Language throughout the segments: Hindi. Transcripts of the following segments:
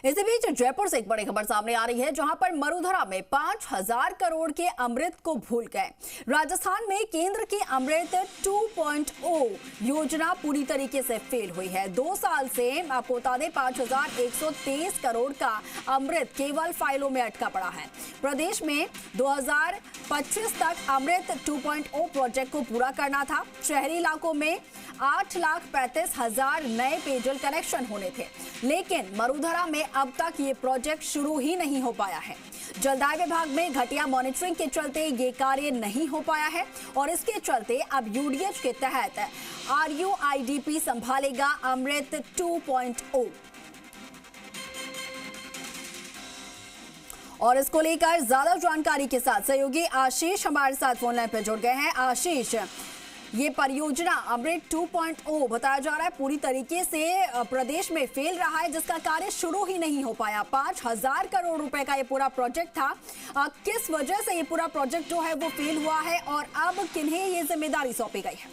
इसी बीच जयपुर से एक बड़ी खबर सामने आ रही है, जहां पर मरुधरा में 5000 करोड़ के अमृत को भूल गए। राजस्थान में केंद्र की अमृत 2.0 योजना पूरी तरीके से फेल हुई है। 2 साल से आपको बता दें 5123 करोड़ का अमृत केवल फाइलों में अटका पड़ा है। प्रदेश में 2025 तक अमृत 2.0 प्रोजेक्ट को पूरा करना था। शहरी इलाकों में 8,35,000 नए पेयजल कनेक्शन होने थे, लेकिन मरुधरा में अब तक ये प्रोजेक्ट शुरू ही नहीं हो पाया है। जलदाय विभाग में घटिया मॉनिटरिंग के चलते ये कार्य नहीं हो पाया है और इसके चलते अब यूडीएच के तहत RUIDP संभालेगा अमृत 2.0। और इसको लेकर ज्यादा जानकारी के साथ सहयोगी आशीष हमारे साथ फोन लाइन पर जुड़ गए हैं। आशीष, ये परियोजना अमृत 2.0 बताया जा रहा है पूरी तरीके से प्रदेश में फेल रहा है, जिसका कार्य शुरू ही नहीं हो पाया। 5000 करोड़ रुपए का ये पूरा प्रोजेक्ट था। किस वजह से ये पूरा प्रोजेक्ट जो है वो फेल हुआ है और अब किन्हें ये जिम्मेदारी सौंपी गई है?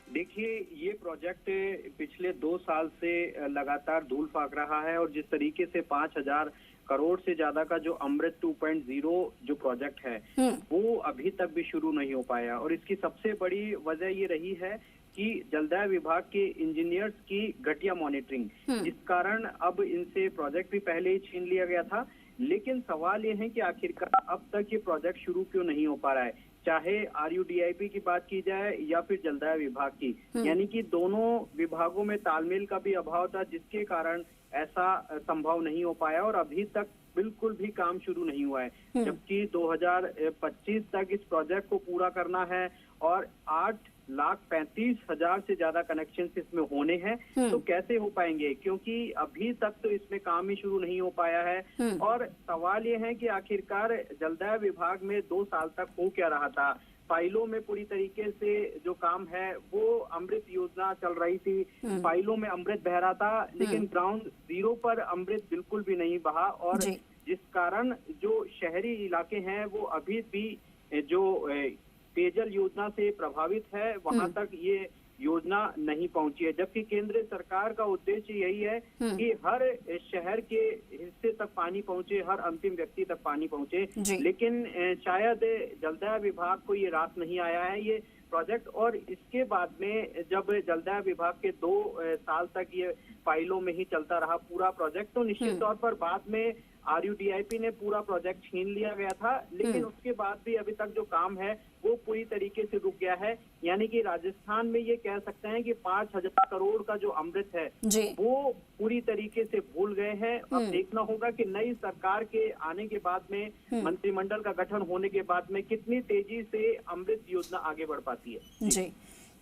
देखिए, ये प्रोजेक्ट पिछले 2 साल से लगातार धूल फाक रहा है और जिस तरीके से 5000 करोड़ से ज्यादा का जो अमृत 2.0 जो प्रोजेक्ट है वो अभी तक भी शुरू नहीं हो पाया। और इसकी सबसे बड़ी वजह ये रही है कि जलदाय विभाग के इंजीनियर्स की घटिया मॉनिटरिंग, जिस कारण अब इनसे प्रोजेक्ट भी पहले ही छीन लिया गया था। लेकिन सवाल ये है कि आखिरकार अब तक ये प्रोजेक्ट शुरू क्यों नहीं हो पा रहा है, चाहे RUDIP की बात की जाए या फिर जलदाय विभाग की। यानी कि दोनों विभागों में तालमेल का भी अभाव था, जिसके कारण ऐसा संभव नहीं हो पाया और अभी तक बिल्कुल भी काम शुरू नहीं हुआ है। जबकि 2025 तक इस प्रोजेक्ट को पूरा करना है और 8,35,000 से ज्यादा कनेक्शन इसमें होने हैं, तो कैसे हो पाएंगे, क्योंकि अभी तक तो इसमें काम ही शुरू नहीं हो पाया है। और सवाल ये है कि आखिरकार जलदाय विभाग में 2 साल तक हो क्या रहा था। फाइलों में पूरी तरीके से जो काम है वो अमृत योजना चल रही थी, फाइलों में अमृत बह रहा था, लेकिन ग्राउंड जीरो पर अमृत बिल्कुल भी नहीं बहा। और जिस कारण जो शहरी इलाके हैं वो अभी भी जो पेयजल योजना से प्रभावित है, वहां तक ये योजना नहीं पहुंची है। जबकि केंद्र सरकार का उद्देश्य यही है कि हर शहर के हिस्से तक पानी पहुंचे, हर अंतिम व्यक्ति तक पानी पहुंचे। लेकिन शायद जलदाय विभाग को ये रास नहीं आया है ये प्रोजेक्ट। और इसके बाद में जब जलदाय विभाग के 2 साल तक ये फाइलों में ही चलता रहा पूरा प्रोजेक्ट, तो निश्चित तौर पर बाद में RUDIP ने पूरा प्रोजेक्ट छीन लिया गया था। लेकिन उसके बाद भी अभी तक जो काम है वो पूरी तरीके से रुक गया है। यानी कि राजस्थान में ये कह सकते हैं कि 5000 करोड़ का जो अमृत है वो पूरी तरीके से भूल गए हैं। अब देखना होगा कि नई सरकार के आने के बाद में, मंत्रिमंडल का गठन होने के बाद में कितनी तेजी से अमृत योजना आगे बढ़ पाती है। जी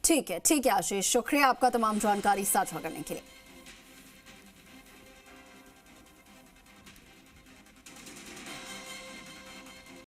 ठीक है आशीष, शुक्रिया आपका तमाम जानकारी साझा करने के लिए।